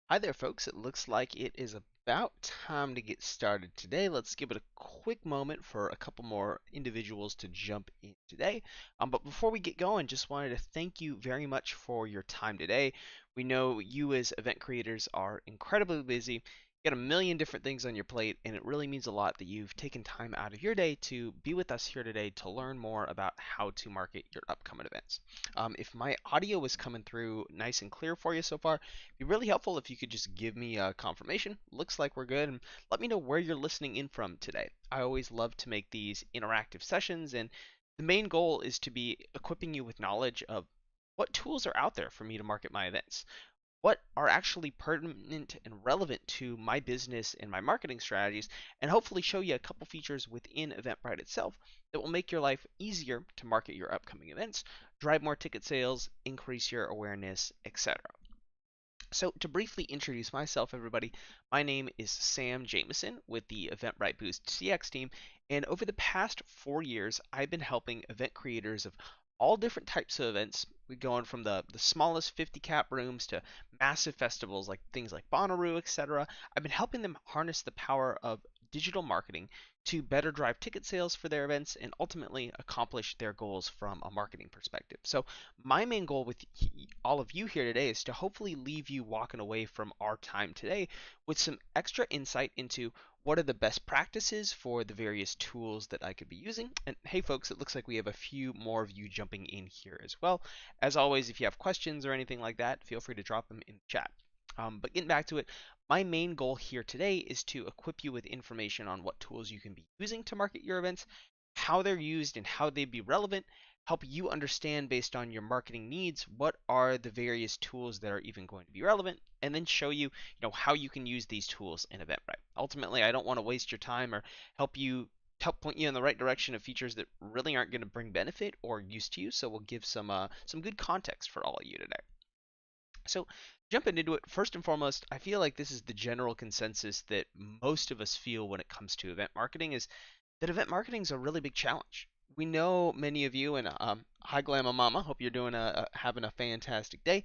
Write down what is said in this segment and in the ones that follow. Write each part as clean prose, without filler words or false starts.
Hi there, folks. It looks like it is about time to get started today. Let's give it a quick moment for a couple more individuals to jump in today. But before we get going, just wanted to thank you very much for your time today. We know you as event creators are incredibly busy. You got a million different things on your plate, and it really means a lot that you've taken time out of your day to be with us here today to learn more about how to market your upcoming events. If my audio is coming through nice and clear for you so far, be really helpful if you could just give me a confirmation. Looks like we're good, and let me know where you're listening in from today. I always love to make these interactive sessions, and the main goal is to be equipping you with knowledge of what tools are out there for me to market my events, what are actually pertinent and relevant to my business and my marketing strategies, and hopefully show you a couple features within Eventbrite itself that will make your life easier to market your upcoming events, drive more ticket sales, increase your awareness, etc. So, to briefly introduce myself, everybody, my name is Sam Jameson with the Eventbrite Boost CX team, and over the past 4 years, I've been helping event creators of all different types of events. We're going from the smallest 50 cap rooms to massive festivals like things like Bonnaroo, etc. I've been helping them harness the power of digital marketing to better drive ticket sales for their events and ultimately accomplish their goals from a marketing perspective. So, my main goal with all of you here today is to hopefully leave you walking away from our time today with some extra insight into what are the best practices for the various tools that I could be using. And hey, folks, it looks like we have a few more of you jumping in here as well. As always, if you have questions or anything like that, feel free to drop them in the chat. But getting back to it, my main goal here today is to equip you with information on what tools you can be using to market your events, how they're used and how they'd be relevant, help you understand based on your marketing needs what are the various tools that are even going to be relevant, and then show you, how you can use these tools in Eventbrite. Ultimately, I don't want to waste your time or help point you in the right direction of features that really aren't going to bring benefit or use to you. So we'll give some good context for all of you today. So, jumping into it, first and foremost, I feel like this is the general consensus that most of us feel when it comes to event marketing is that event marketing is a really big challenge. We know many of you, and hi, Glamma Mama. Hope you're doing having a fantastic day.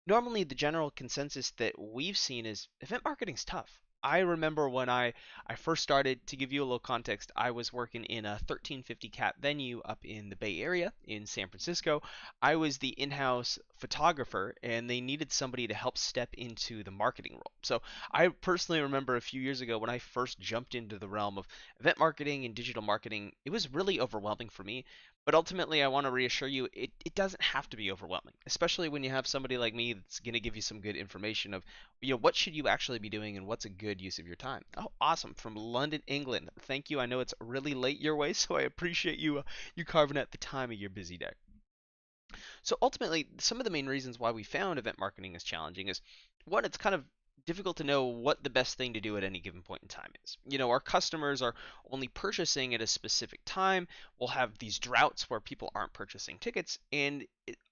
Normally, the general consensus that we've seen is event marketing's tough. I remember when I first started, to give you a little context, I was working in a 1350 cap venue up in the Bay Area in San Francisco. I was the in-house photographer and they needed somebody to help step into the marketing role. So I personally remember a few years ago when I first jumped into the realm of event marketing and digital marketing, it was really overwhelming for me. But ultimately, I want to reassure you, it doesn't have to be overwhelming, especially when you have somebody like me that's going to give you some good information of, what should you actually be doing and what's a good use of your time. Oh, awesome. From London, England. Thank you. I know it's really late your way, so I appreciate you carving out the time of your busy day. So ultimately, some of the main reasons why we found event marketing is challenging is one, it's kind of difficult to know what the best thing to do at any given point in time is. Our customers are only purchasing at a specific time. We'll have these droughts where people aren't purchasing tickets, and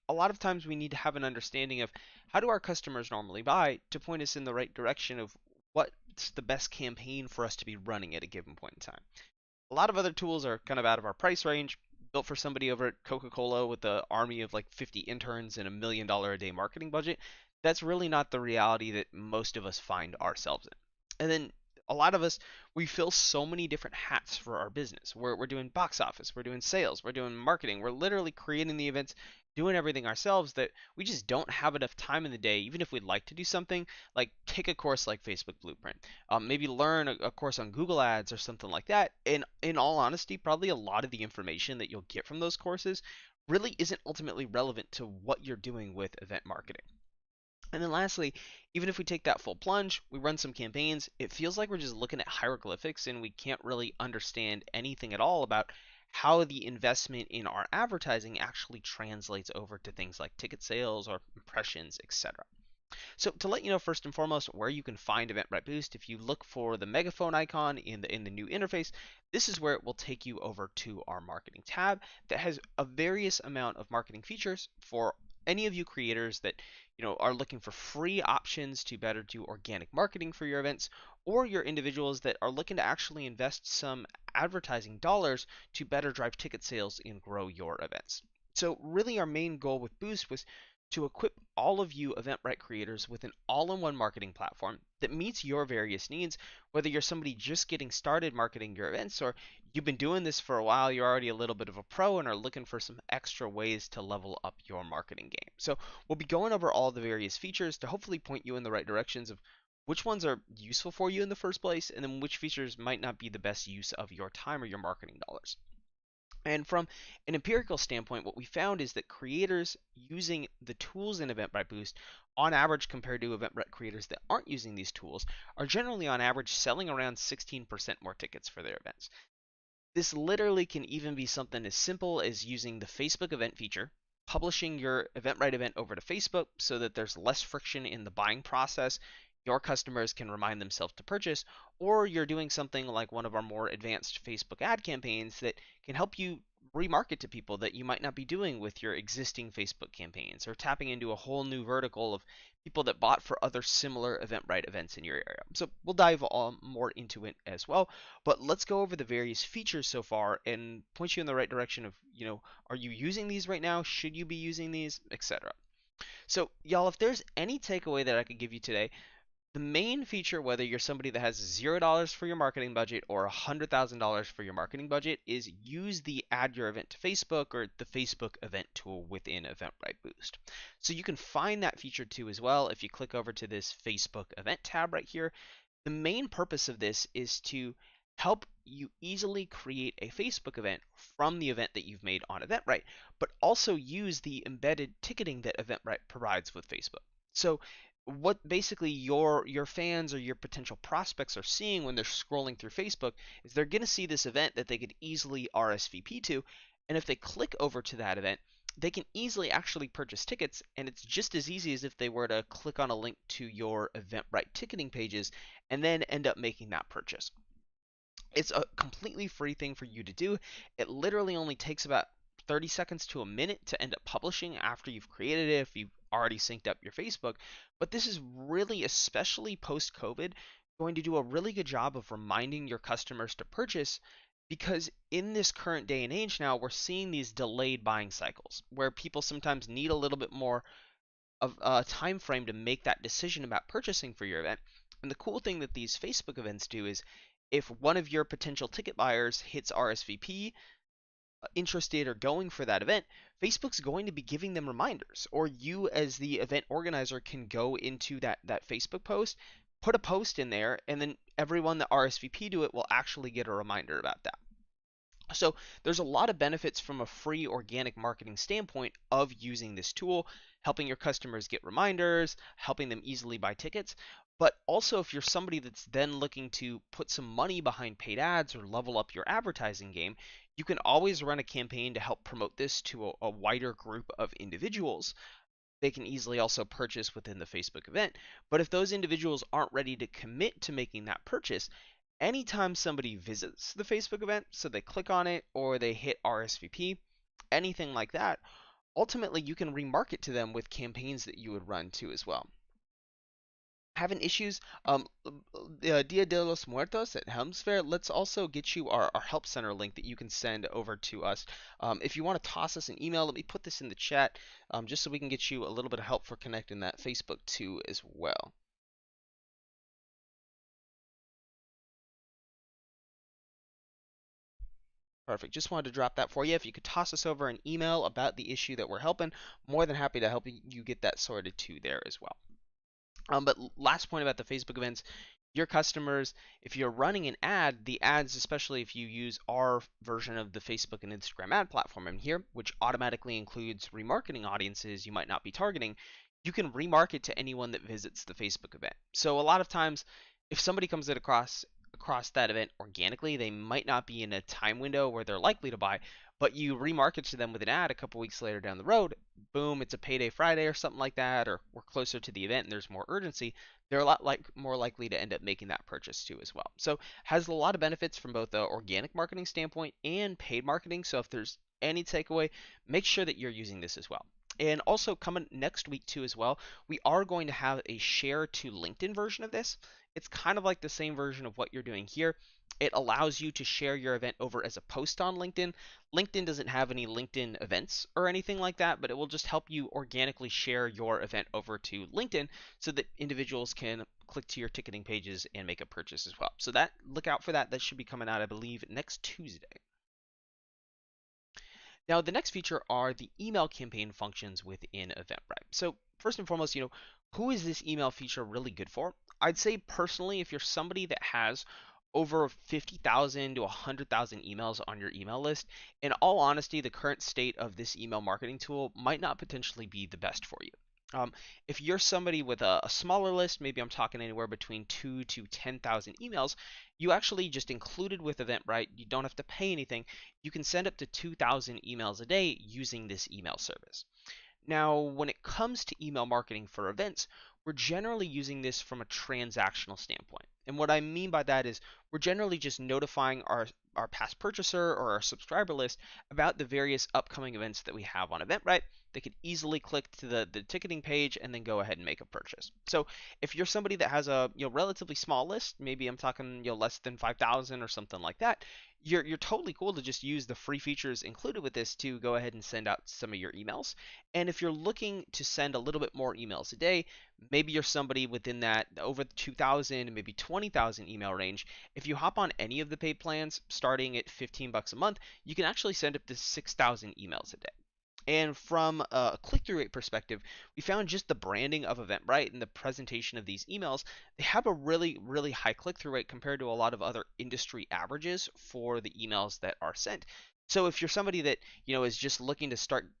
a lot of times we need to have an understanding of how do our customers normally buy to point us in the right direction of what's the best campaign for us to be running at a given point in time. A lot of other tools are kind of out of our price range, built for somebody over at Coca-Cola with an army of like 50 interns and $1 million a day marketing budget. That's really not the reality that most of us find ourselves in. And then a lot of us, we fill so many different hats for our business. We're doing box office, we're doing sales, we're doing marketing, we're literally creating the events, doing everything ourselves that we just don't have enough time in the day, even if we'd like to do something, like take a course like Facebook Blueprint, maybe learn a course on Google Ads or something like that. And in all honesty, probably a lot of the information that you'll get from those courses really isn't ultimately relevant to what you're doing with event marketing. And then lastly, even if we take that full plunge, we run some campaigns, it feels like we're just looking at hieroglyphics and we can't really understand anything at all about how the investment in our advertising actually translates over to things like ticket sales or impressions, etc. So to let you know first and foremost where you can find Eventbrite Boost, if you look for the megaphone icon in the new interface, this is where it will take you over to our marketing tab that has a various amount of marketing features for any of you creators that are looking for free options to better do organic marketing for your events, or your individuals that are looking to actually invest some advertising dollars to better drive ticket sales and grow your events. So really our main goal with Boost was to equip all of you Eventbrite creators with an all-in-one marketing platform that meets your various needs, whether you're somebody just getting started marketing your events or you've been doing this for a while, you're already a little bit of a pro and are looking for some extra ways to level up your marketing game. So we'll be going over all the various features to hopefully point you in the right directions of which ones are useful for you in the first place, and then which features might not be the best use of your time or your marketing dollars. And from an empirical standpoint, what we found is that creators using the tools in Eventbrite Boost, on average compared to Eventbrite creators that aren't using these tools, are generally on average selling around 16% more tickets for their events. This literally can even be something as simple as using the Facebook event feature, publishing your Eventbrite event over to Facebook so that there's less friction in the buying process. Your customers can remind themselves to purchase, or you're doing something like one of our more advanced Facebook ad campaigns that can help you remarket to people that you might not be doing with your existing Facebook campaigns, or tapping into a whole new vertical of people that bought for other similar Eventbrite events in your area. So we'll dive all more into it as well. But let's go over the various features so far and point you in the right direction of, are you using these right now? Should you be using these, etc. So, y'all, if there's any takeaway that I could give you today, the main feature, whether you're somebody that has $0 for your marketing budget or $100,000 for your marketing budget, is use the Add Your Event to Facebook or the Facebook event tool within Eventbrite Boost. So you can find that feature too as well if you click over to this Facebook event tab right here. The main purpose of this is to help you easily create a Facebook event from the event that you've made on Eventbrite, but also use the embedded ticketing that Eventbrite provides with Facebook. So what basically your fans or your potential prospects are seeing when they're scrolling through Facebook is they're going to see this event that they could easily RSVP to, and if they click over to that event, they can easily actually purchase tickets, and it's just as easy as if they were to click on a link to your Eventbrite ticketing pages and then end up making that purchase. It's a completely free thing for you to do. It literally only takes about 30 seconds to a minute to end up publishing after you've created it, if you've already synced up your Facebook. But this is really, especially post-COVID, going to do a really good job of reminding your customers to purchase, because in this current day and age now, we're seeing these delayed buying cycles where people sometimes need a little bit more of a time frame to make that decision about purchasing for your event. And the cool thing that these Facebook events do is if one of your potential ticket buyers hits RSVP, interested or going for that event, Facebook's going to be giving them reminders. Or you as the event organizer can go into that Facebook post, put a post in there, and then everyone that RSVP to it will actually get a reminder about that. So there's a lot of benefits from a free organic marketing standpoint of using this tool, helping your customers get reminders, helping them easily buy tickets. But also, if you're somebody that's then looking to put some money behind paid ads or level up your advertising game, you can always run a campaign to help promote this to a wider group of individuals. They can easily also purchase within the Facebook event. But if those individuals aren't ready to commit to making that purchase, anytime somebody visits the Facebook event, so they click on it or they hit RSVP, anything like that, ultimately you can remarket to them with campaigns that you would run too as well. Having issues, Dia de los Muertos at Helms Fair, let's also get you our help center link that you can send over to us. If you want to toss us an email, let me put this in the chat, just so we can get you a little bit of help for connecting that Facebook too as well. Perfect. Just wanted to drop that for you. If you could toss us over an email about the issue that we're helping, more than happy to help you get that sorted too there as well. But last point about the Facebook events, your customers, if you're running an ad, the ads, especially if you use our version of the Facebook and Instagram ad platform in here, which automatically includes remarketing audiences you might not be targeting, you can remarket to anyone that visits the Facebook event. So a lot of times, if somebody comes across that event organically, they might not be in a time window where they're likely to buy, but you remarket to them with an ad a couple weeks later down the road, boom, it's a payday Friday or something like that, or we're closer to the event and there's more urgency, they're a lot more likely to end up making that purchase too as well. So has a lot of benefits from both the organic marketing standpoint and paid marketing. So if there's any takeaway, make sure that you're using this as well. And also coming next week too as well, we are going to have a share to LinkedIn version of this. It's kind of like the same version of what you're doing here. It allows you to share your event over as a post on LinkedIn. LinkedIn doesn't have any LinkedIn events or anything like that, but it will just help you organically share your event over to LinkedIn so that individuals can click to your ticketing pages and make a purchase as well. So that look out for that. That should be coming out, I believe, next Tuesday. Now, the next feature are the email campaign functions within Eventbrite. So, first and foremost, who is this email feature really good for? I'd say personally, if you're somebody that has over 50,000 to 100,000 emails on your email list, in all honesty, the current state of this email marketing tool might not potentially be the best for you. Um, if you're somebody with a smaller list, maybe I'm talking anywhere between 2 to 10,000 emails, you actually just included with Eventbrite, you don't have to pay anything. You can send up to 2,000 emails a day using this email service. Now, when it comes to email marketing for events, we're generally using this from a transactional standpoint. And what I mean by that is we're generally just notifying our past purchaser or our subscriber list about the various upcoming events that we have on Eventbrite. They could easily click to the ticketing page and then go ahead and make a purchase. So if you're somebody that has a relatively small list, maybe I'm talking less than 5,000 or something like that, you're totally cool to just use the free features included with this to go ahead and send out some of your emails. And if you're looking to send a little bit more emails a day, maybe you're somebody within that over 2,000, maybe 20,000 email range. If you hop on any of the paid plans starting at 15 bucks a month, you can actually send up to 6,000 emails a day. And from a click-through rate perspective, we found just the branding of Eventbrite and the presentation of these emails, they have a really, really high click-through rate compared to a lot of other industry averages for the emails that are sent. So if you're somebody that, is just looking to start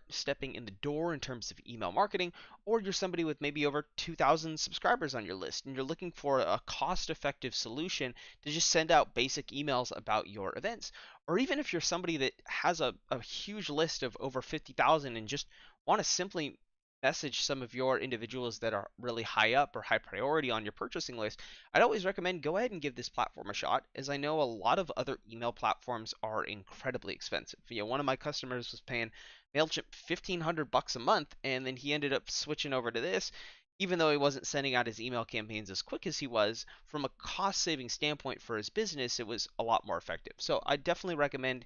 stepping in the door in terms of email marketing, or you're somebody with maybe over 2,000 subscribers on your list and you're looking for a cost effective solution to just send out basic emails about your events, or even if you're somebody that has a huge list of over 50,000 and just want to simply message some of your individuals that are really high up or high priority on your purchasing list, I'd always recommend go ahead and give this platform a shot, as I know a lot of other email platforms are incredibly expensive. One of my customers was paying MailChimp 1,500 bucks a month, and then he ended up switching over to this. Even though he wasn't sending out his email campaigns as quick as he was, from a cost saving standpoint for his business, it was a lot more effective. So I definitely recommend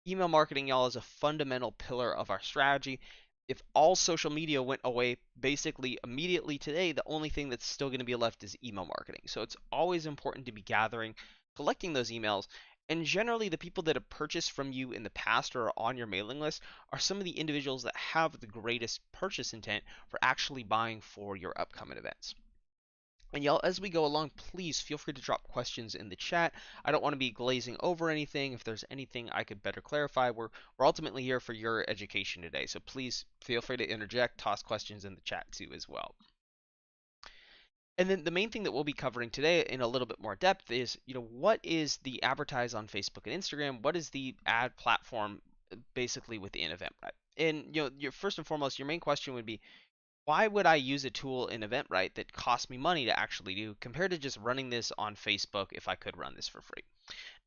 email marketing, y'all, as a fundamental pillar of our strategy. If all social media went away basically immediately today, the only thing that's still going to be left is email marketing. So it's always important to be gathering, collecting those emails, and generally, the people that have purchased from you in the past or are on your mailing list are some of the individuals that have the greatest purchase intent for actually buying for your upcoming events. And y'all, as we go along, please feel free to drop questions in the chat. I don't want to be glazing over anything. If there's anything I could better clarify, we're ultimately here for your education today. So please feel free to interject, toss questions in the chat too as well. And then the main thing that we'll be covering today in a little bit more depth is, what is the advertise on Facebook and Instagram? What is the ad platform basically within Eventbrite? And, your first and foremost, your main question would be, why would I use a tool in Eventbrite that costs me money to actually do compared to just running this on Facebook if I could run this for free?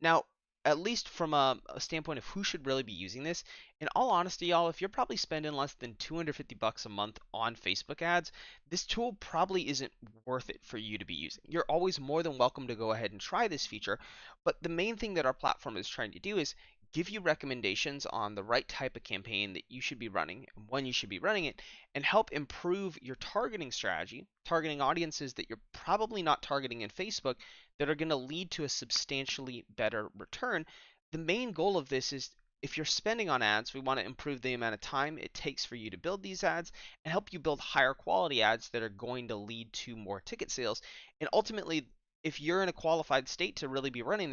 Now, at least from a standpoint of who should really be using this, in all honesty, y'all, if you're probably spending less than 250 bucks a month on Facebook ads, this tool probably isn't worth it for you to be using. You're always more than welcome to go ahead and try this feature, but the main thing that our platform is trying to do is give you recommendations on the right type of campaign that you should be running and when you should be running it, and help improve your targeting strategy, targeting audiences that you're probably not targeting in Facebook that are going to lead to a substantially better return. The main goal of this is, if you're spending on ads, we want to improve the amount of time it takes for you to build these ads and help you build higher quality ads that are going to lead to more ticket sales. And ultimately, if you're in a qualified state to really be running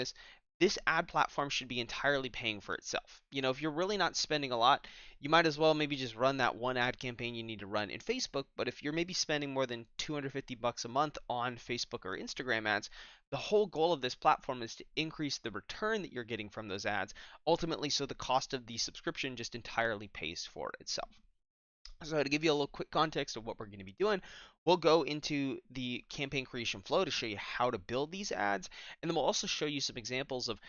this ad platform should be entirely paying for itself. If you're really not spending a lot, you might as well maybe just run that one ad campaign you need to run in Facebook. But if you're maybe spending more than 250 bucks a month on Facebook or Instagram ads, the whole goal of this platform is to increase the return that you're getting from those ads, ultimately so the cost of the subscription just entirely pays for itself. So to give you a little quick context of what we're going to be doing, we'll go into the campaign creation flow to show you how to build these ads, and then we'll also show you some examples of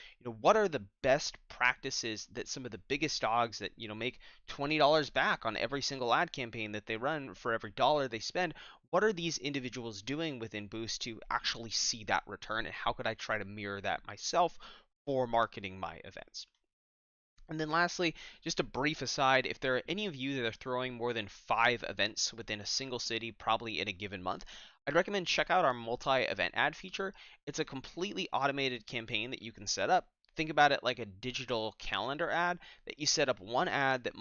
what are the best practices that some of the biggest dogs that make $20 back on every single ad campaign that they run for every dollar they spend. What are these individuals doing within Boost to actually see that return, and how could I try to mirror that myself for marketing my events? And then lastly, just a brief aside, if there are any of you that are throwing more than 5 events within a single city, probably in a given month, I'd recommend check out our multi-event ad feature. It's a completely automated campaign that you can set up. Think about it like a digital calendar ad that you set up one ad that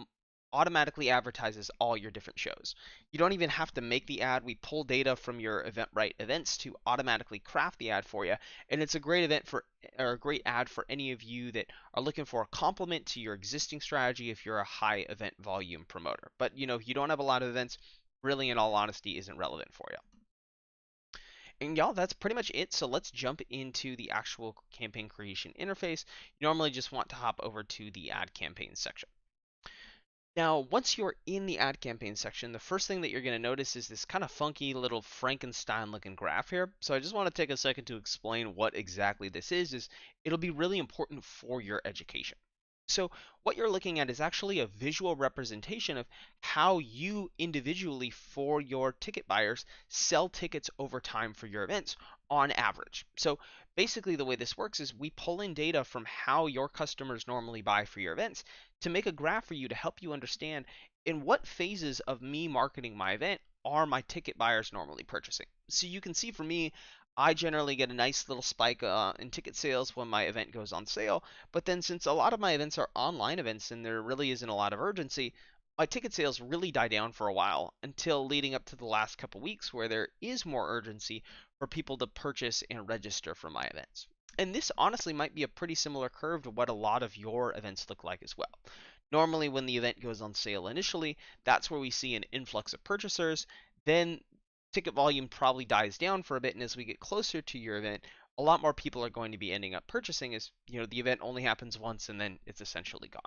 automatically advertises all your different shows. You don't even have to make the ad. We pull data from your Eventbrite events to automatically craft the ad for you, and it's a great event for or a great ad for any of you that are looking for a complement to your existing strategy if you're a high event volume promoter. But if you don't have a lot of events, really in all honesty isn't relevant for you. And y'all, that's pretty much it. So let's jump into the actual campaign creation interface. You normally just want to hop over to the ad campaign section. Now, once you're in the ad campaign section, the first thing that you're going to notice is this kind of funky little Frankenstein looking graph here. So I just want to take a second to explain what exactly this is it'll be really important for your education. So what you're looking at is actually a visual representation of how you individually for your ticket buyers sell tickets over time for your events on average. So basically the way this works is we pull in data from how your customers normally buy for your events to make a graph for you to help you understand in what phases of me marketing my event are my ticket buyers normally purchasing. So you can see for me, I generally get a nice little spike in ticket sales when my event goes on sale. But then, since a lot of my events are online events and there really isn't a lot of urgency, my ticket sales really die down for a while until leading up to the last couple weeks where there is more urgency for people to purchase and register for my events. And this honestly might be a pretty similar curve to what a lot of your events look like as well. Normally, when the event goes on sale initially, that's where we see an influx of purchasers. Then ticket volume probably dies down for a bit, and as we get closer to your event, a lot more people are going to be ending up purchasing as the event only happens once and then it's essentially gone.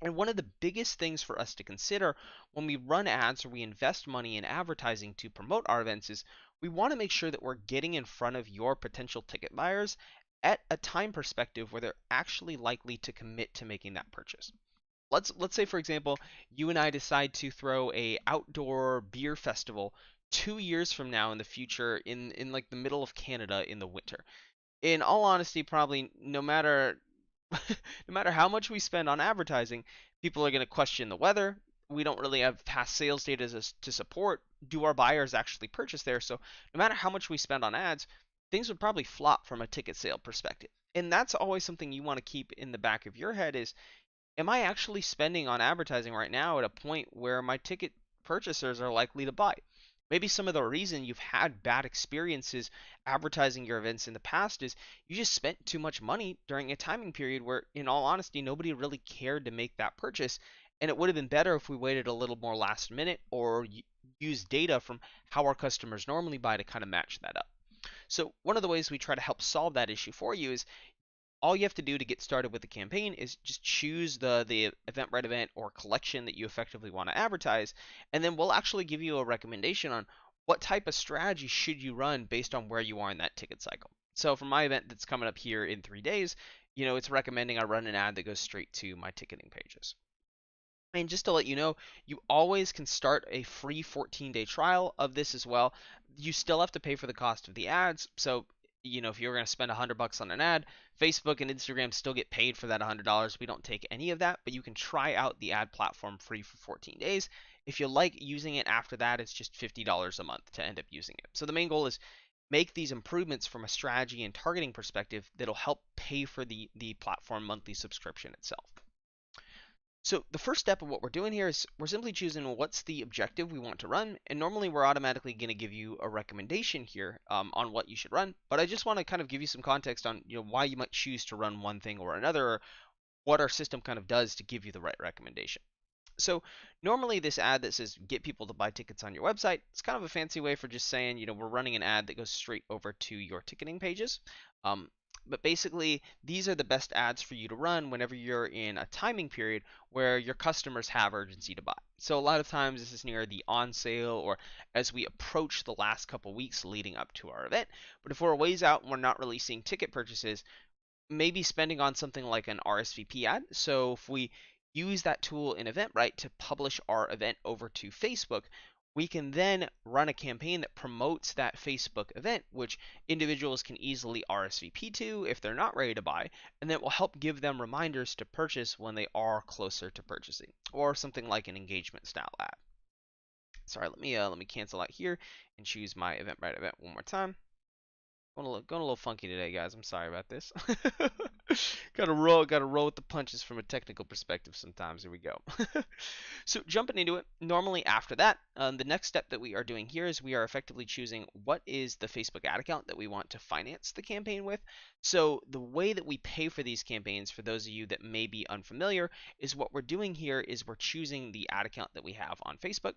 And one of the biggest things for us to consider when we run ads or we invest money in advertising to promote our events is we want to make sure that we're getting in front of your potential ticket buyers at a time perspective where they're actually likely to commit to making that purchase. Let's say for example, you and I decide to throw a outdoor beer festival 2 years from now in the future in like the middle of Canada in the winter. In all honesty, probably no matter no matter how much we spend on advertising, people are going to question the weather. We don't really have past sales data to support. Do our buyers actually purchase there? So no matter how much we spend on ads, things would probably flop from a ticket sale perspective. And that's always something you want to keep in the back of your head is, am I actually spending on advertising right now at a point where my ticket purchasers are likely to buy? Maybe some of the reason you've had bad experiences advertising your events in the past is you just spent too much money during a timing period where, in all honesty, nobody really cared to make that purchase. And it would have been better if we waited a little more last minute or used data from how our customers normally buy to kind of match that up. So, one of the ways we try to help solve that issue for you is all you have to do to get started with the campaign is just choose the Eventbrite event or collection that you effectively want to advertise, and then we'll actually give you a recommendation on what type of strategy should you run based on where you are in that ticket cycle. So for my event that's coming up here in 3 days, it's recommending I run an ad that goes straight to my ticketing pages. And just to let you know, you always can start a free 14-day trial of this as well. You still have to pay for the cost of the ads. So, if you're going to spend $100 on an ad, Facebook and Instagram still get paid for that $100. We don't take any of that, but you can try out the ad platform free for 14 days. If you like using it after that, it's just $50 a month to end up using it. So the main goal is make these improvements from a strategy and targeting perspective that'll help pay for the platform monthly subscription itself. So the first step of what we're doing here is we're simply choosing what's the objective we want to run, and normally we're automatically going to give you a recommendation here on what you should run. But I just want to kind of give you some context on why you might choose to run one thing or another, or what our system kind of does to give you the right recommendation. So normally this ad that says get people to buy tickets on your website, it's kind of a fancy way for just saying we're running an ad that goes straight over to your ticketing pages. Um, But basically, these are the best ads for you to run whenever you're in a timing period where your customers have urgency to buy. So a lot of times this is near the on sale or as we approach the last couple weeks leading up to our event. But if we're a ways out and we're not really seeing ticket purchases, maybe spending on something like an RSVP ad. So if we use that tool in Eventbrite to publish our event over to Facebook, we can then run a campaign that promotes that Facebook event, which individuals can easily RSVP to if they're not ready to buy, and that will help give them reminders to purchase when they are closer to purchasing, or something like an engagement style ad. Sorry, let me cancel out here and choose my Eventbrite event one more time. Going a little funky today, guys. I'm sorry about this. Gotta roll with the punches from a technical perspective sometimes. Here we go. So jumping into it, normally after that, the next step that we are doing here is we are effectively choosing what is the Facebook ad account that we want to finance the campaign with. So the way that we pay for these campaigns, for those of you that may be unfamiliar, is what we're doing here is we're choosing the ad account that we have on Facebook,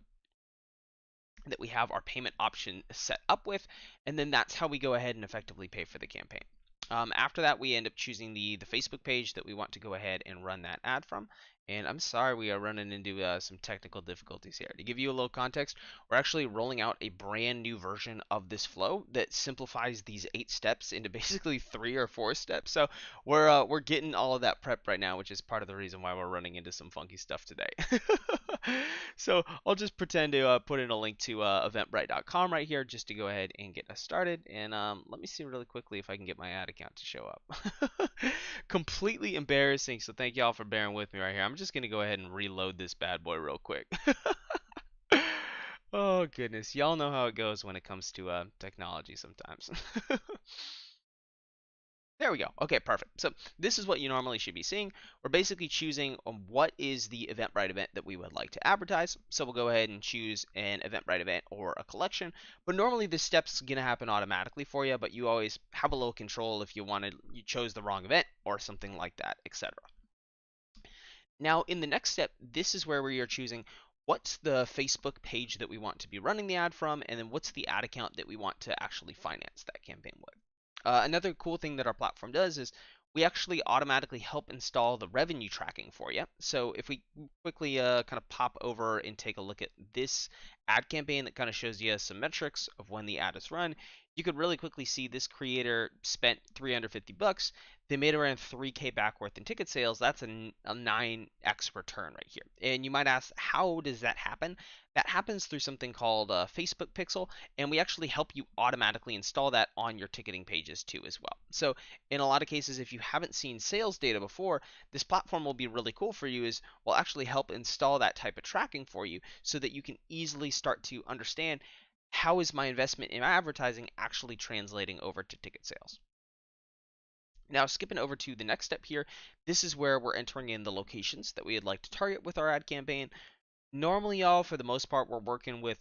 that we have our payment option set up with, and then that's how we go ahead and effectively pay for the campaign. After that, we end up choosing the Facebook page that we want to go ahead and run that ad from. And I'm sorry we are running into some technical difficulties here. To give you a little context, we're actually rolling out a brand new version of this flow that simplifies these 8 steps into basically 3 or 4 steps. So we're getting all of that prep right now, which is part of the reason why we're running into some funky stuff today. So I'll just pretend to put in a link to eventbrite.com right here just to go ahead and get us started. And let me see really quickly if I can get my ad account to show up. Completely embarrassing, so thank y'all for bearing with me right here. I'm just going to go ahead and reload this bad boy real quick. Oh, goodness. Y'all know how it goes when it comes to technology sometimes. There we go. Okay, perfect. So this is what you normally should be seeing. We're basically choosing what is the Eventbrite event that we would like to advertise. So we'll go ahead and choose an Eventbrite event or a collection. But normally this step's going to happen automatically for you, but you always have a little control if you chose the wrong event or something like that, etc. Now in the next step, this is where we are choosing what's the Facebook page that we want to be running the ad from, and then what's the ad account that we want to actually finance that campaign with. Another cool thing that our platform does is we actually automatically help install the revenue tracking for you. So if we quickly kind of pop over and take a look at this ad campaign that kind of shows you some metrics of when the ad is run, you could really quickly see this creator spent 350 bucks. They made around 3K back worth in ticket sales. That's a 9x return right here. And you might ask, how does that happen? That happens through something called Facebook Pixel, and we actually help you automatically install that on your ticketing pages too as well. So in a lot of cases, if you haven't seen sales data before, this platform will be really cool for you, is we'll actually help install that type of tracking for you so that you can easily start to understand, how is my investment in advertising actually translating over to ticket sales. Now, skipping over to the next step here, this is where we're entering in the locations that we would like to target with our ad campaign. Normally, y'all, for the most part, we're working with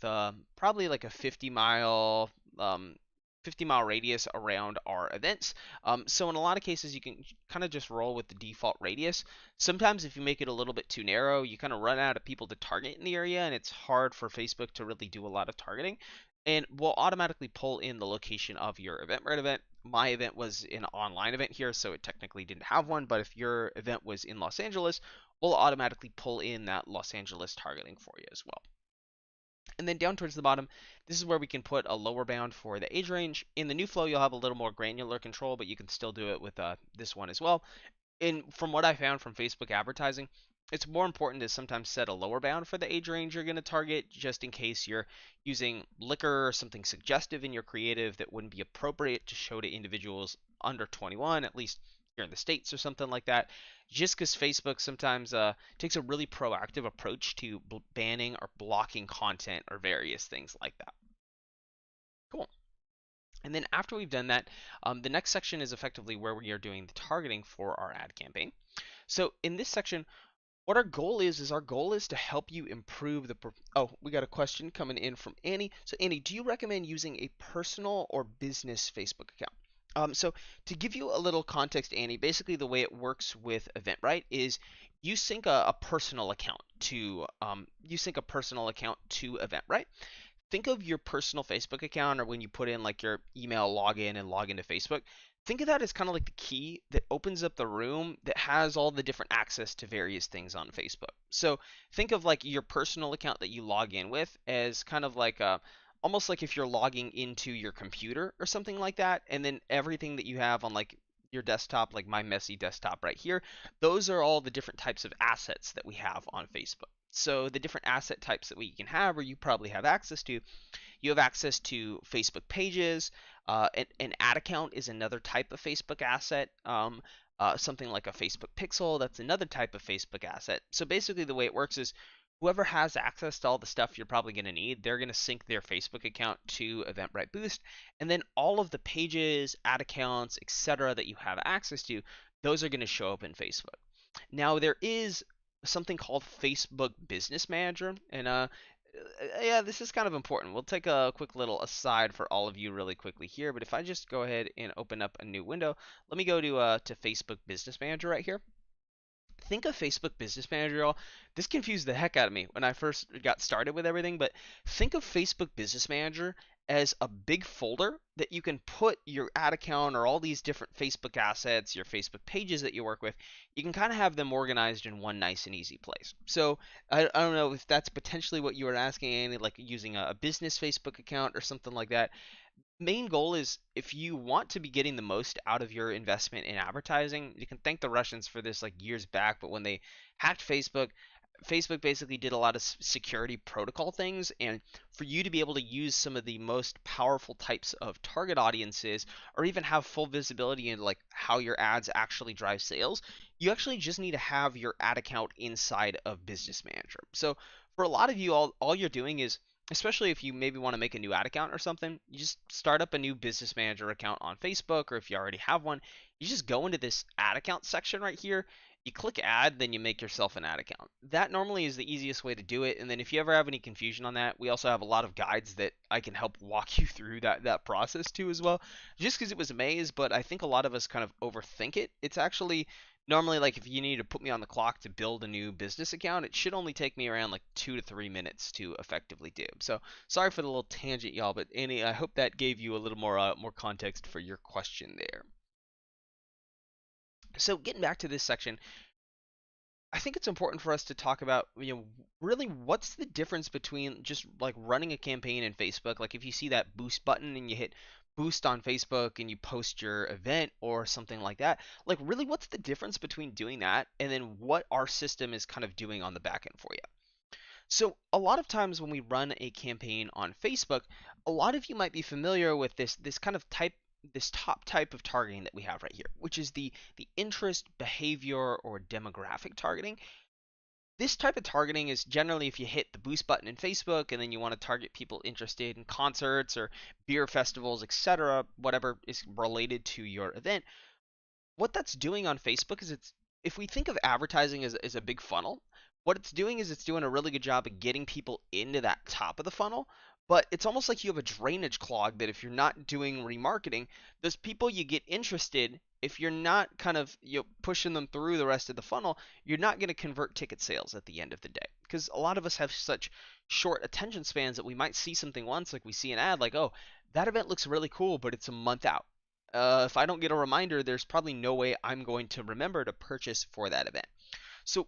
probably like a 50-mile radius around our events. So in a lot of cases, you can kind of just roll with the default radius. Sometimes if you make it a little bit too narrow, you kind of run out of people to target in the area, and it's hard for Facebook to really do a lot of targeting. And we'll automatically pull in the location of your Eventbrite event. My event was an online event here, so it technically didn't have one, but if your event was in Los Angeles, we'll automatically pull in that Los Angeles targeting for you as well. And then down towards the bottom, this is where we can put a lower bound for the age range. In the new flow, you'll have a little more granular control, but you can still do it with this one as well. And from what I found from Facebook advertising, it's more important to sometimes set a lower bound for the age range you're going to target, just in case you're using liquor or something suggestive in your creative that wouldn't be appropriate to show to individuals under 21, at least here in the States or something like that. Just because Facebook sometimes takes a really proactive approach to banning or blocking content or various things like that. Cool. And then after we've done that, the next section is effectively where we are doing the targeting for our ad campaign. So in this section, what our goal is our goal is to help you improve the. Oh, we got a question coming in from Annie. So Annie, do you recommend using a personal or business Facebook account? So to give you a little context, Annie, basically the way it works with Eventbrite is you sync a personal account to Eventbrite. think of your personal Facebook account or when you put in like your email login and log into Facebook, think of that as kind of like the key that opens up the room that has all the different access to various things on Facebook. So think of like your personal account that you log in with as kind of like a almost like if you're logging into your computer or something like that, and then everything that you have on like your desktop, like my messy desktop right here, those are all the different types of assets that we have on Facebook. So the different asset types that we can have, or you probably have access to, you have access to Facebook pages. An ad account is another type of Facebook asset. Something like a Facebook pixel, that's another type of Facebook asset. So basically, the way it works is whoever has access to all the stuff you're probably going to need, they're going to sync their Facebook account to Eventbrite Boost, and then all of the pages, ad accounts, etc. that you have access to, those are going to show up in Facebook. Now there is something called Facebook Business Manager, and yeah, this is kind of important. We'll take a quick little aside for all of you really quickly here, but if I just go ahead and open up a new window, let me go to Facebook Business Manager right here. Think of Facebook Business Manager, y'all. This confused the heck out of me when I first got started with everything, but think of Facebook Business Manager as a big folder that you can put your ad account or all these different Facebook assets, your Facebook pages that you work with. You can kind of have them organized in one nice and easy place. So I don't know if that's potentially what you were asking, Annie, like using a business Facebook account or something like that. Main goal is if you want to be getting the most out of your investment in advertising, you can thank the Russians for this like years back, but when they hacked Facebook, Facebook basically did a lot of security protocol things, and for you to be able to use some of the most powerful types of target audiences or even have full visibility in like how your ads actually drive sales, you actually just need to have your ad account inside of Business Manager. So for a lot of you, all you're doing is, especially if you maybe want to make a new ad account or something, you just start up a new Business Manager account on Facebook, or if you already have one, you just go into this ad account section right here. You click add, then you make yourself an ad account. That normally is the easiest way to do it. And then if you ever have any confusion on that, we also have a lot of guides that I can help walk you through that process too as well. Just because it was a maze, but I think a lot of us kind of overthink it. It's actually normally like if you need to put me on the clock to build a new business account, it should only take me around like 2 to 3 minutes to effectively do. So sorry for the little tangent, y'all, but Annie, I hope that gave you a little more context for your question there. So getting back to this section, I think it's important for us to talk about, really what's the difference between just like running a campaign in Facebook. Like if you see that boost button and you hit boost on Facebook and you post your event or something like that, like really what's the difference between doing that and then what our system is kind of doing on the back end for you? So a lot of times when we run a campaign on Facebook, a lot of you might be familiar with this kind of type this top type of targeting that we have right here, which is the interest, behavior, or demographic targeting. This type of targeting is generally if you hit the boost button in Facebook and then you want to target people interested in concerts or beer festivals, etc., whatever is related to your event. What that's doing on Facebook is it's if we think of advertising as a big funnel, what it's doing is it's doing a really good job of getting people into that top of the funnel, but it's almost like you have a drainage clog that if you're not doing remarketing, those people you get interested, if you're not kind of pushing them through the rest of the funnel, you're not going to convert ticket sales at the end of the day. Because a lot of us have such short attention spans that we might see something once, like we see an ad, like, oh, that event looks really cool, but it's a month out. If I don't get a reminder, there's probably no way I'm going to remember to purchase for that event. So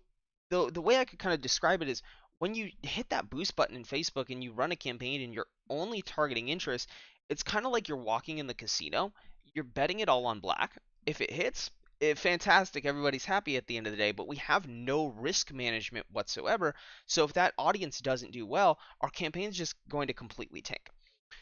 the way I could kind of describe it is when you hit that boost button in Facebook and you run a campaign and you're only targeting interest, it's kind of like you're walking in the casino. You're betting it all on black. If it hits, fantastic, everybody's happy at the end of the day, but we have no risk management whatsoever. So if that audience doesn't do well, our campaign's just going to completely tank.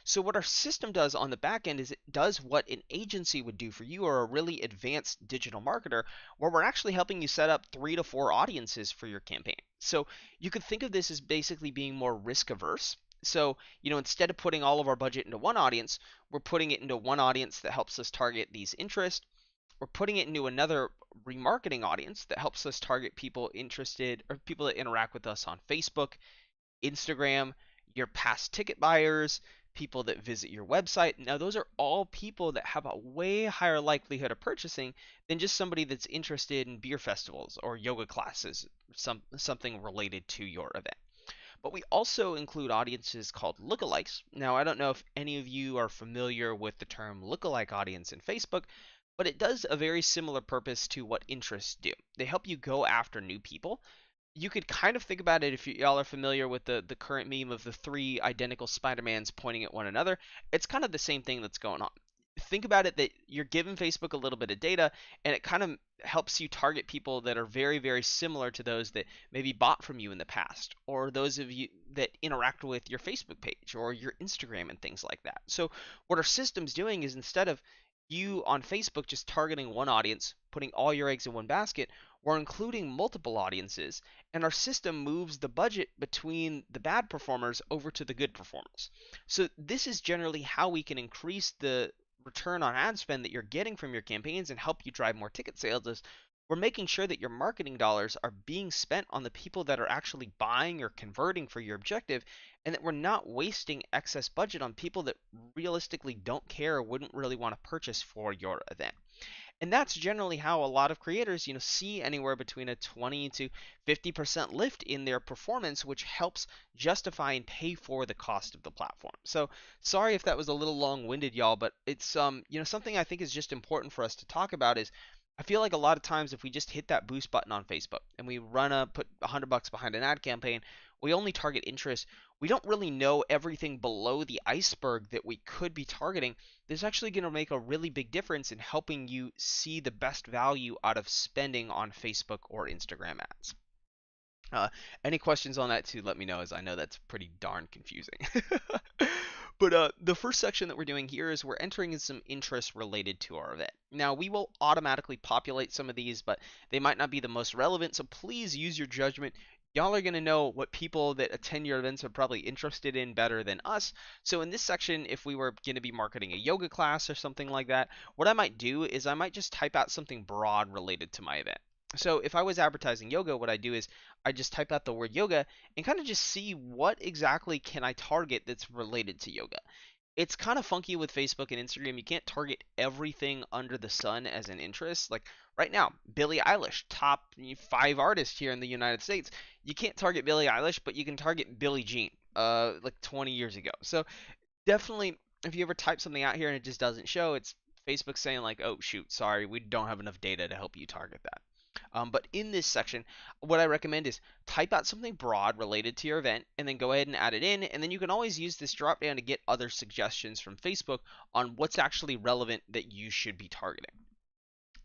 So what our system does on the back end is it does what an agency would do for you or a really advanced digital marketer, where we're actually helping you set up 3 to 4 audiences for your campaign. So you could think of this as basically being more risk averse. So, instead of putting all of our budget into one audience, we're putting it into one audience that helps us target these interests. We're putting it into another remarketing audience that helps us target people interested or people that interact with us on Facebook, Instagram, your past ticket buyers, people that visit your website. Now, those are all people that have a way higher likelihood of purchasing than just somebody that's interested in beer festivals or yoga classes, something related to your event. But we also include audiences called lookalikes. Now, I don't know if any of you are familiar with the term lookalike audience in Facebook, but it does a very similar purpose to what interests do. They help you go after new people. You could kind of think about it if y'all are familiar with the current meme of the three identical Spider-Mans pointing at one another. It's kind of the same thing that's going on. Think about it that you're giving Facebook a little bit of data, and it kind of helps you target people that are very, very similar to those that maybe bought from you in the past, or those of you that interact with your Facebook page or your Instagram and things like that. So, what our system's doing is instead of you on Facebook just targeting one audience, putting all your eggs in one basket, we're including multiple audiences, and our system moves the budget between the bad performers over to the good performers. So this is generally how we can increase the return on ad spend that you're getting from your campaigns and help you drive more ticket sales. Is we're making sure that your marketing dollars are being spent on the people that are actually buying or converting for your objective, and that we're not wasting excess budget on people that realistically don't care or wouldn't really want to purchase for your event. And that's generally how a lot of creators, see anywhere between a 20 to 50% lift in their performance, which helps justify and pay for the cost of the platform. So sorry if that was a little long-winded, y'all, but it's something I think is just important for us to talk about is I feel like a lot of times if we just hit that boost button on Facebook and we put $100 behind an ad campaign, we only target interest. We don't really know everything below the iceberg that we could be targeting. This is actually going to make a really big difference in helping you see the best value out of spending on Facebook or Instagram ads. Uh, any questions on that too, let me know, as I know that's pretty darn confusing. But the first section that we're doing here is we're entering in some interests related to our event. Now, we will automatically populate some of these, but they might not be the most relevant, so please use your judgment. Y'all are going to know what people that attend your events are probably interested in better than us. So in this section, if we were going to be marketing a yoga class or something like that, what I might do is I might just type out something broad related to my event. So if I was advertising yoga, what I do is I just type out the word yoga and kind of just see what exactly can I target that's related to yoga. It's kind of funky with Facebook and Instagram. You can't target everything under the sun as an interest. Like right now, Billie Eilish, top 5 artist here in the United States. You can't target Billie Eilish, but you can target Billie Jean, like 20 years ago. So definitely, if you ever type something out here and it just doesn't show, it's Facebook saying like, oh shoot, sorry, we don't have enough data to help you target that. But in this section, what I recommend is type out something broad related to your event and then go ahead and add it in. And then you can always use this drop down to get other suggestions from Facebook on what's actually relevant that you should be targeting.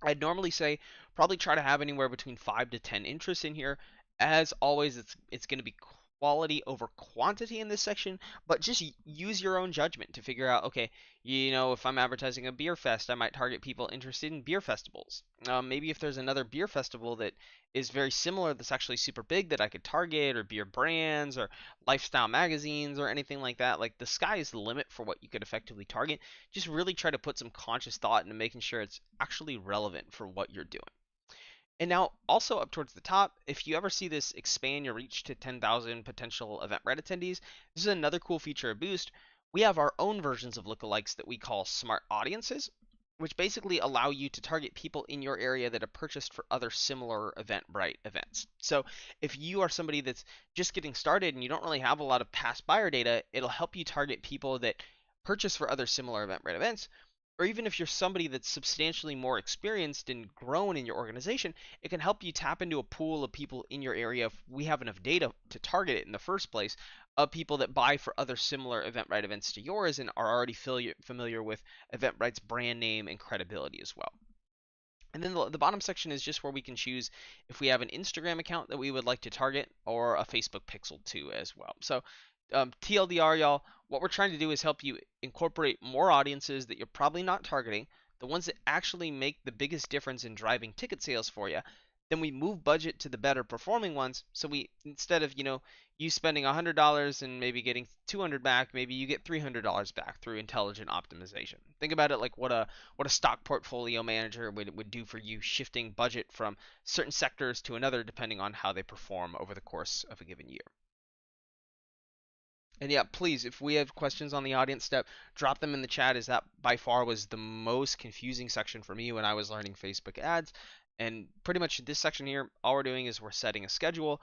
I'd normally say probably try to have anywhere between 5 to 10 interests in here. As always, it's going to be quality over quantity in this section, but just use your own judgment to figure out, okay, if I'm advertising a beer fest, I might target people interested in beer festivals. Maybe if there's another beer festival that is very similar that's actually super big that I could target, or beer brands, or lifestyle magazines, or anything like that, like the sky is the limit for what you could effectively target. Just really try to put some conscious thought into making sure it's actually relevant for what you're doing. And now, also up towards the top, if you ever see this expand your reach to 10,000 potential Eventbrite attendees, this is another cool feature of Boost. We have our own versions of lookalikes that we call smart audiences, which basically allow you to target people in your area that have purchased for other similar Eventbrite events. So if you are somebody that's just getting started and you don't really have a lot of past buyer data, it'll help you target people that purchase for other similar Eventbrite events. Or even if you're somebody that's substantially more experienced and grown in your organization, it can help you tap into a pool of people in your area if we have enough data to target it in the first place, of people that buy for other similar Eventbrite events to yours and are already familiar with Eventbrite's brand name and credibility as well. And then the bottom section is just where we can choose if we have an Instagram account that we would like to target, or a Facebook pixel too as well. So TLDR, y'all, what we're trying to do is help you incorporate more audiences that you're probably not targeting, the ones that actually make the biggest difference in driving ticket sales for you. Then we move budget to the better performing ones. So we, instead of you spending $100 and maybe getting 200 back, maybe you get $300 back through intelligent optimization. Think about it like what a stock portfolio manager would do for you, shifting budget from certain sectors to another depending on how they perform over the course of a given year. And yeah, please, if we have questions on the audience step, drop them in the chat, as that by far was the most confusing section for me when I was learning Facebook ads. And pretty much this section here, all we're doing is we're setting a schedule.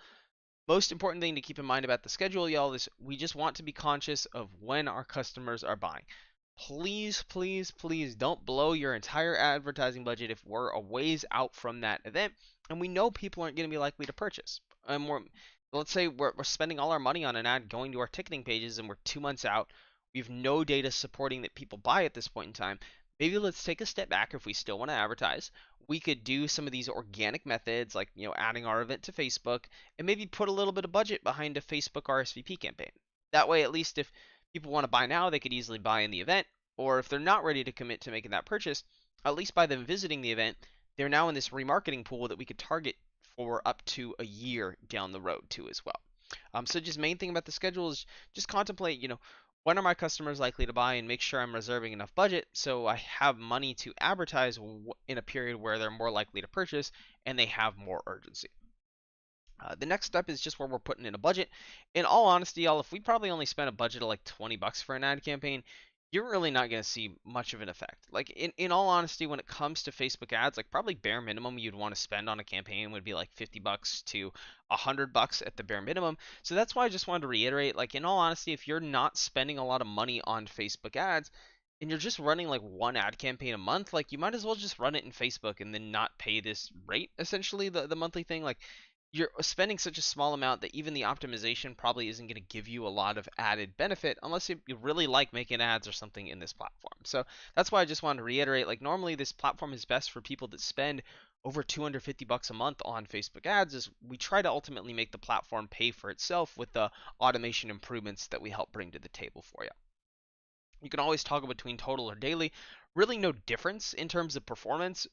Most important thing to keep in mind about the schedule, y'all, is we just want to be conscious of when our customers are buying. Please, please, please don't blow your entire advertising budget if we're a ways out from that event and we know people aren't going to be likely to purchase. And let's say we're spending all our money on an ad going to our ticketing pages and we're 2 months out. We have no data supporting that people buy at this point in time. Maybe let's take a step back if we still want to advertise. We could do some of these organic methods like, adding our event to Facebook and maybe put a little bit of budget behind a Facebook RSVP campaign. That way, at least if people want to buy now, they could easily buy in the event. Or if they're not ready to commit to making that purchase, at least by them visiting the event, they're now in this remarketing pool that we could target for up to a year down the road too as well. So just main thing about the schedule is just contemplate, when are my customers likely to buy and make sure I'm reserving enough budget so I have money to advertise in a period where they're more likely to purchase and they have more urgency. The next step is just where we're putting in a budget. In all honesty, y'all, if we probably only spent a budget of like $20 for an ad campaign, you're really not going to see much of an effect. Like in all honesty, when it comes to Facebook ads, like probably bare minimum you'd want to spend on a campaign would be like $50 to $100 at the bare minimum. So that's why I just wanted to reiterate, like in all honesty, if you're not spending a lot of money on Facebook ads, and you're just running like one ad campaign a month, like you might as well just run it in Facebook and then not pay this rate, essentially the monthly thing. Like you're spending such a small amount that even the optimization probably isn't going to give you a lot of added benefit unless you really like making ads or something in this platform. So that's why I just wanted to reiterate, like normally this platform is best for people that spend over $250 a month on Facebook ads, is we try to ultimately make the platform pay for itself with the automation improvements that we help bring to the table for you. You can always toggle between total or daily. Really no difference in terms of performance,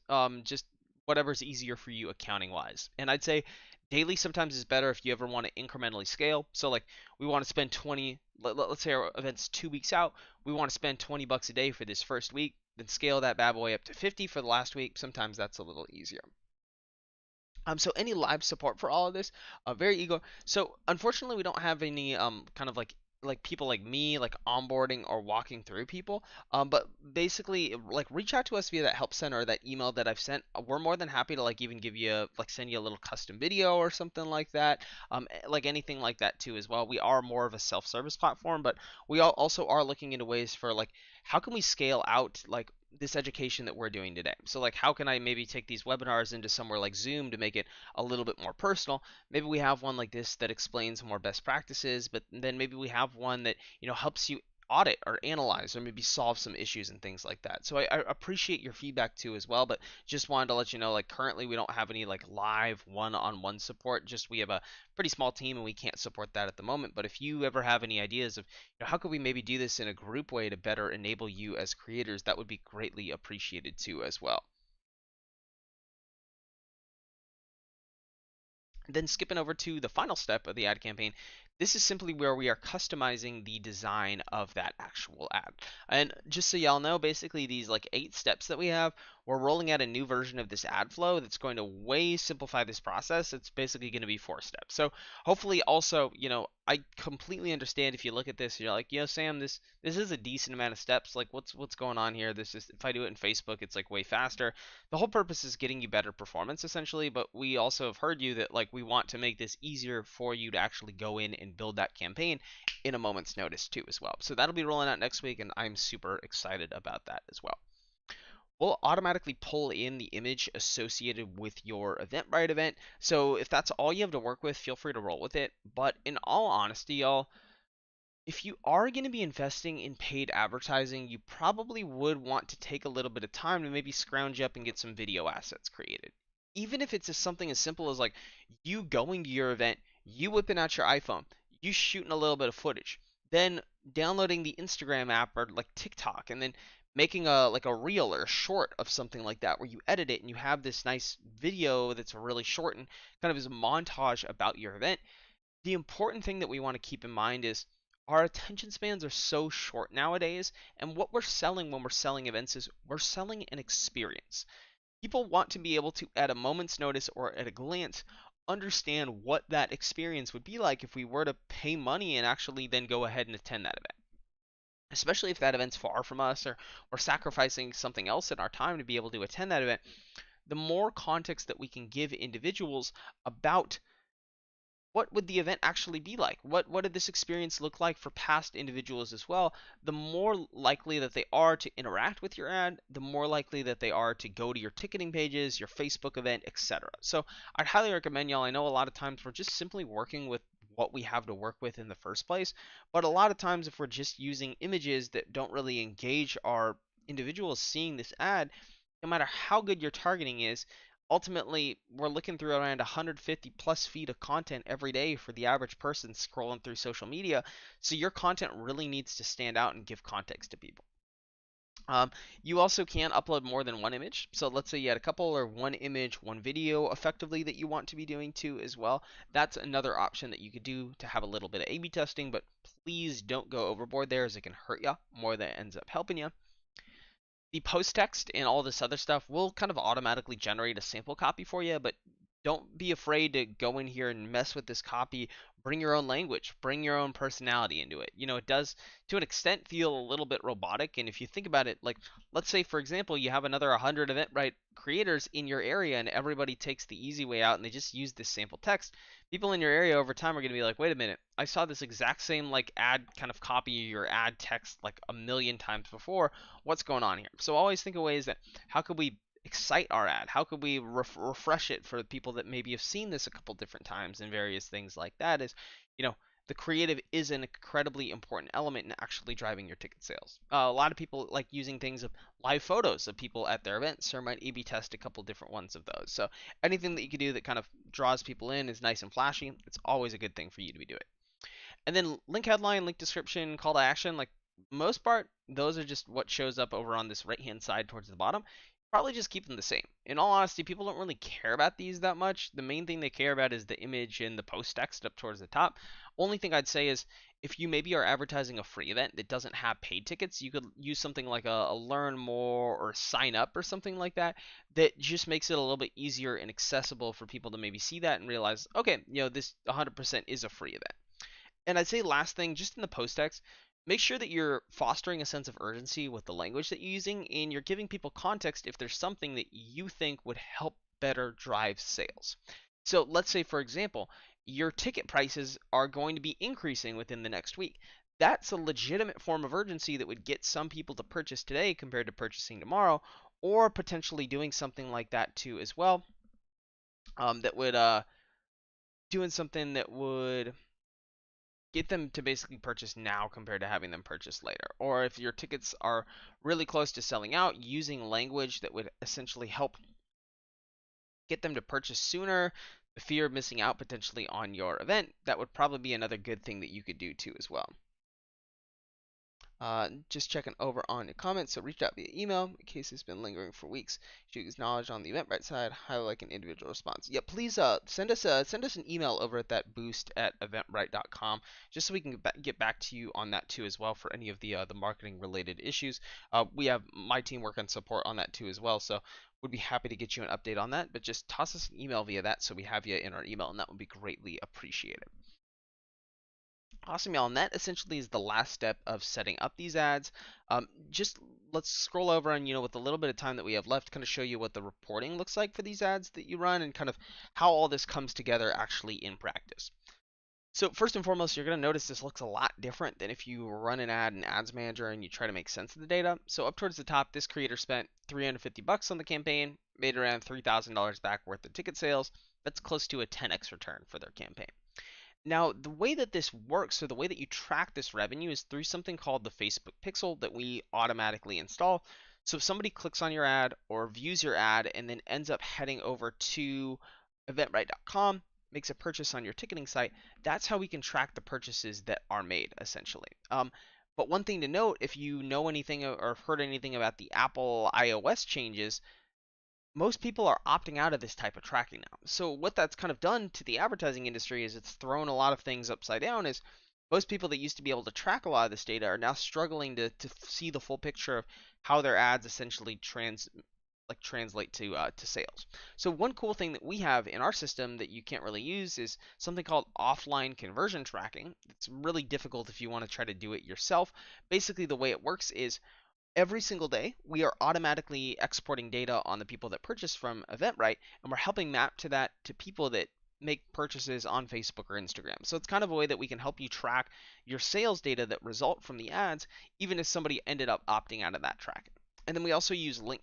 just whatever's easier for you accounting wise. And I'd say daily sometimes is better if you ever want to incrementally scale. So like we want to spend 20, let's say our event's 2 weeks out, we want to spend $20 a day for this first week, then scale that bad boy up to 50 for the last week. Sometimes that's a little easier. So any live support for all of this, very eager. So unfortunately, we don't have any kind of like people like me like onboarding or walking through people. But basically, like reach out to us via that help center or that email that I've sent. We're more than happy to like even give you like send you a little custom video or something like that. Like anything like that too as well. We are more of a self-service platform, but we also are looking into ways for like how can we scale out like this education that we're doing today. So like how can I maybe take these webinars into somewhere like Zoom to make it a little bit more personal? Maybe we have one like this that explains more best practices, but then maybe we have one that, helps you audit or analyze or maybe solve some issues and things like that. So I appreciate your feedback too as well, but just wanted to let you know like currently we don't have any like live one-on-one support. Just we have a pretty small team and we can't support that at the moment. But if you ever have any ideas of how could we maybe do this in a group way to better enable you as creators, that would be greatly appreciated too as well. Then skipping over to the final step of the ad campaign, this is simply where we are customizing the design of that actual ad. And just so y'all know, basically these like 8 steps that we have, we're rolling out a new version of this ad flow that's going to way simplify this process. It's basically going to be 4 steps. So hopefully also, I completely understand if you look at this, you're like, Sam, this is a decent amount of steps. Like what's going on here? This is if I do it in Facebook, it's like way faster. The whole purpose is getting you better performance essentially, but we also have heard you that like we want to make this easier for you to actually go in and build that campaign in a moment's notice too as well. So that'll be rolling out next week and I'm super excited about that as well. We'll automatically pull in the image associated with your Eventbrite event. So if that's all you have to work with, feel free to roll with it. But in all honesty, y'all, if you are going to be investing in paid advertising, you probably would want to take a little bit of time to maybe scrounge up and get some video assets created. Even if it's just something as simple as like you going to your event, you whipping out your iPhone, you shooting a little bit of footage, then downloading the Instagram app or like TikTok, and then making a like a reel or a short of something like that where you edit it and you have this nice video that's really short and kind of is a montage about your event. The important thing that we want to keep in mind is our attention spans are so short nowadays, and what we're selling when we're selling events is we're selling an experience. People want to be able to, at a moment's notice or at a glance, understand what that experience would be like if we were to pay money and actually then go ahead and attend that event. Especially if that event's far from us or we're sacrificing something else in our time to be able to attend that event, the more context that we can give individuals about what would the event actually be like? What did this experience look like for past individuals as well? The more likely that they are to interact with your ad, the more likely that they are to go to your ticketing pages, your Facebook event, etc. So I'd highly recommend y'all. I know a lot of times we're just simply working with what we have to work with in the first place, but a lot of times if we're just using images that don't really engage our individuals seeing this ad, no matter how good your targeting is, ultimately we're looking through around 150 plus feet of content every day for the average person scrolling through social media. So your content really needs to stand out and give context to people. Um, you also can upload more than one image. So let's say you had a couple or one image, one video effectively that you want to be doing too as well. That's another option that you could do to have a little bit of A/B testing, but please don't go overboard there as it can hurt you more than it ends up helping you. The post text and all this other stuff will kind of automatically generate a sample copy for you, but don't be afraid to go in here and mess with this copy. Bring your own language, bring your own personality into it. It does to an extent feel a little bit robotic. And if you think about it, like let's say for example, you have another 100 Eventbrite creators in your area and everybody takes the easy way out and they just use this sample text. People in your area over time are going to be like, wait a minute, I saw this exact same like ad kind of copy or ad text like a million times before. What's going on here? So always think of ways that how could we excite our ad? How could we refresh it for people that maybe have seen this a couple different times and various things like that? Is you know the creative is an incredibly important element in actually driving your ticket sales. A lot of people like using things of live photos of people at their events, or might A/B test a couple different ones of those. So anything that you can do that kind of draws people in is nice and flashy. It's always a good thing for you to be doing. And then link headline, link description, call to action, like most part, those are just what shows up over on this right hand side towards the bottom. Probably just keep them the same. In all honesty, people don't really care about these that much. The main thing they care about is the image and the post text up towards the top. Only thing I'd say is if you maybe are advertising a free event that doesn't have paid tickets, you could use something like a learn more or sign up or something like that that just makes it a little bit easier and accessible for people to maybe see that and realize, okay, this 100% is a free event. And I'd say last thing, just in the post text, make sure that you're fostering a sense of urgency with the language that you're using and you're giving people context if there's something that you think would help better drive sales. So let's say, for example, your ticket prices are going to be increasing within the next week. That's a legitimate form of urgency that would get some people to purchase today compared to purchasing tomorrow, or potentially doing something like that too as well. That would doing something that would get them to basically purchase now compared to having them purchase later. Or if your tickets are really close to selling out, using language that would essentially help get them to purchase sooner, the fear of missing out potentially on your event, that would probably be another good thing that you could do too as well. Just checking over on your comments, so reach out via email in case it's been lingering for weeks. You acknowledge on the Eventbrite side, highlight like an individual response. Yeah, please send us an email over at that boost@eventbrite.com just so we can get back to you on that too as well for any of the marketing related issues. We have my team work on support on that too as well, so would be happy to get you an update on that. But just toss us an email via that so we have you in our email, and that would be greatly appreciated. Awesome, y'all. And that essentially is the last step of setting up these ads. Just let's scroll over and, with a little bit of time that we have left, kind of show you what the reporting looks like for these ads that you run and kind of how all this comes together actually in practice. So first and foremost, you're going to notice this looks a lot different than if you run an ad in Ads Manager and you try to make sense of the data. So up towards the top, this creator spent $350 on the campaign, made around $3,000 back worth of ticket sales. That's close to a 10x return for their campaign. Now, the way that this works, or the way that you track this revenue, is through something called the Facebook Pixel that we automatically install. So if somebody clicks on your ad or views your ad and then ends up heading over to eventbrite.com, makes a purchase on your ticketing site, that's how we can track the purchases that are made, essentially. But one thing to note, if you know anything or have heard anything about the Apple iOS changes, most people are opting out of this type of tracking now. So what that's kind of done to the advertising industry is it's thrown a lot of things upside down. Is most people that used to be able to track a lot of this data are now struggling to see the full picture of how their ads essentially translate to sales. So one cool thing that we have in our system that you can't really use is something called offline conversion tracking. It's really difficult if you want to try to do it yourself. Basically, the way it works is every single day, we are automatically exporting data on the people that purchase from Eventbrite, and we're helping map to that to people that make purchases on Facebook or Instagram. So it's kind of a way that we can help you track your sales data that result from the ads, even if somebody ended up opting out of that tracking. And then we also use link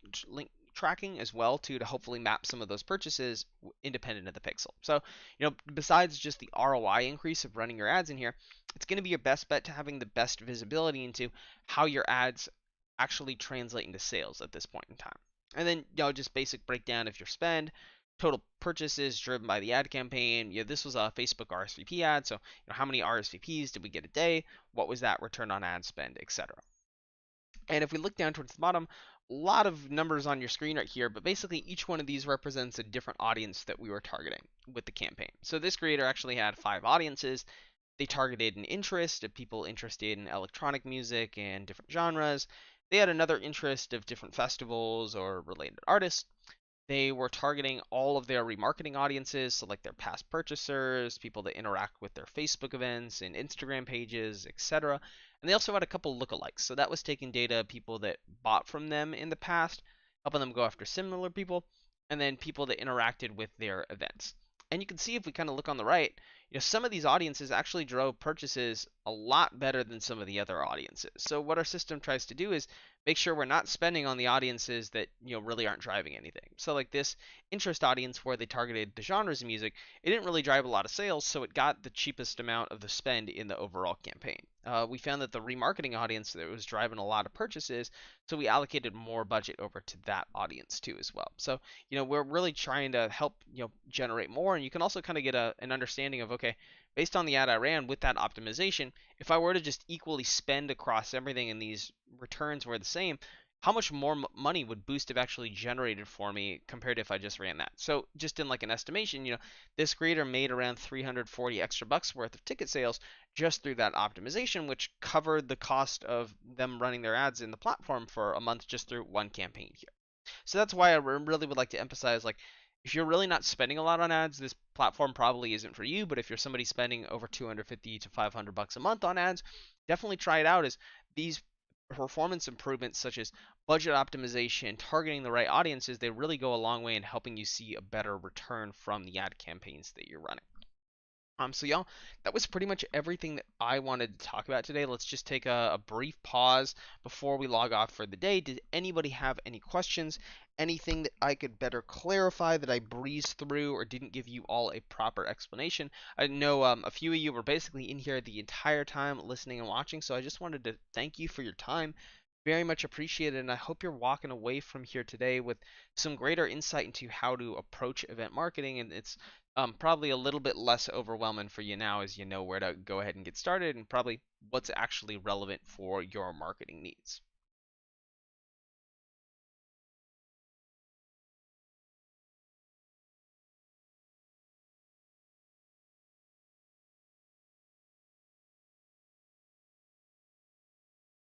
tracking as well to hopefully map some of those purchases independent of the pixel. So, besides just the ROI increase of running your ads in here, it's going to be your best bet to having the best visibility into how your ads actually translate into sales at this point in time. And then, just basic breakdown of your spend, total purchases driven by the ad campaign. This was a Facebook RSVP ad, so how many RSVPs did we get a day? What was that return on ad spend, etc. And if we look down towards the bottom, a lot of numbers on your screen right here, but basically each one of these represents a different audience that we were targeting with the campaign. So this creator actually had 5 audiences. They targeted an interest of people interested in electronic music and different genres. They had another interest of different festivals or related artists. They were targeting all of their remarketing audiences, so like their past purchasers, people that interact with their Facebook events and Instagram pages, etc. And they also had a couple lookalikes. So that was taking data of people that bought from them in the past, helping them go after similar people, and then people that interacted with their events. And you can see if we kind of look on the right, some of these audiences actually drove purchases a lot better than some of the other audiences. So what our system tries to do is make sure we're not spending on the audiences that really aren't driving anything. So like this interest audience where they targeted the genres of music, it didn't really drive a lot of sales, so it got the cheapest amount of the spend in the overall campaign. We found that the remarketing audience that was driving a lot of purchases, so we allocated more budget over to that audience too as well. So we're really trying to help generate more, and you can also kind of get an understanding of, okay, based on the ad I ran with that optimization, if I were to just equally spend across everything and these returns were the same, how much more money would Boost have actually generated for me compared to if I just ran that? So just in like an estimation, this creator made around 340 extra bucks worth of ticket sales just through that optimization, which covered the cost of them running their ads in the platform for a month just through one campaign here. So that's why I really would like to emphasize, like, if you're really not spending a lot on ads, this platform probably isn't for you. But if you're somebody spending over 250 to 500 bucks a month on ads, definitely try it out. As these performance improvements, such as budget optimization, targeting the right audiences, they really go a long way in helping you see a better return from the ad campaigns that you're running. So y'all, that was pretty much everything that I wanted to talk about today. Let's just take a brief pause before we log off for the day. Did anybody have any questions? Anything that I could better clarify that I breezed through or didn't give you all a proper explanation? I know a few of you were basically in here the entire time listening and watching, so I just wanted to thank you for your time. Very much appreciated, and I hope you're walking away from here today with some greater insight into how to approach event marketing, and it's probably a little bit less overwhelming for you now as you know where to go ahead and get started and probably what's actually relevant for your marketing needs.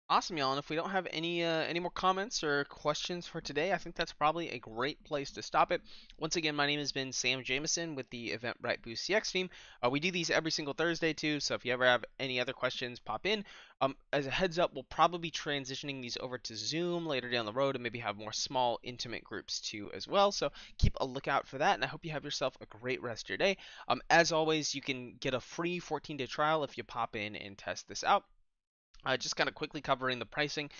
Awesome, y'all. And if we don't have any more comments or questions for today, I think that's probably a great place to stop it. Once again, my name has been Sam Jameson with the Eventbrite Boost CX team. We do these every single Thursday too, so if you ever have any other questions, pop in. As a heads up, we'll probably be transitioning these over to Zoom later down the road and maybe have more small, intimate groups too as well. So keep a lookout for that, and I hope you have yourself a great rest of your day. As always, you can get a free 14-day trial if you pop in and test this out. Just kind of quickly covering the pricing.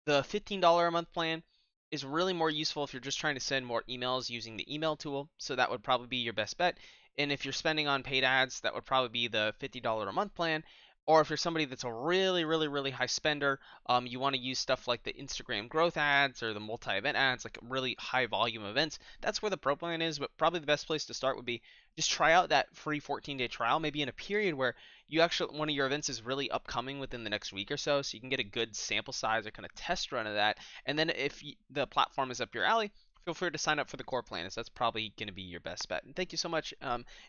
The $15 a month plan is really more useful if you're just trying to send more emails using the email tool. So that would probably be your best bet. And if you're spending on paid ads, that would probably be the $50 a month plan. Or if you're somebody that's a really, really, really high spender, you want to use stuff like the Instagram growth ads or the multi-event ads, like really high volume events, that's where the pro plan is. But probably the best place to start would be just try out that free 14-day trial, maybe in a period where you actually one of your events is really upcoming within the next week or so you can get a good sample size or kind of test run of that. And then if the platform is up your alley, feel free to sign up for the core plan, as that's probably going to be your best bet. And thank you so much,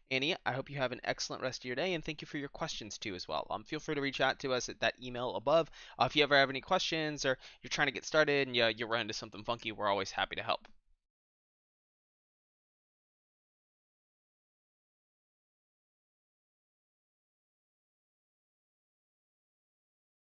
Annie. I hope you have an excellent rest of your day, and thank you for your questions too as well. Feel free to reach out to us at that email above. If you ever have any questions or you're trying to get started and you run into something funky, we're always happy to help.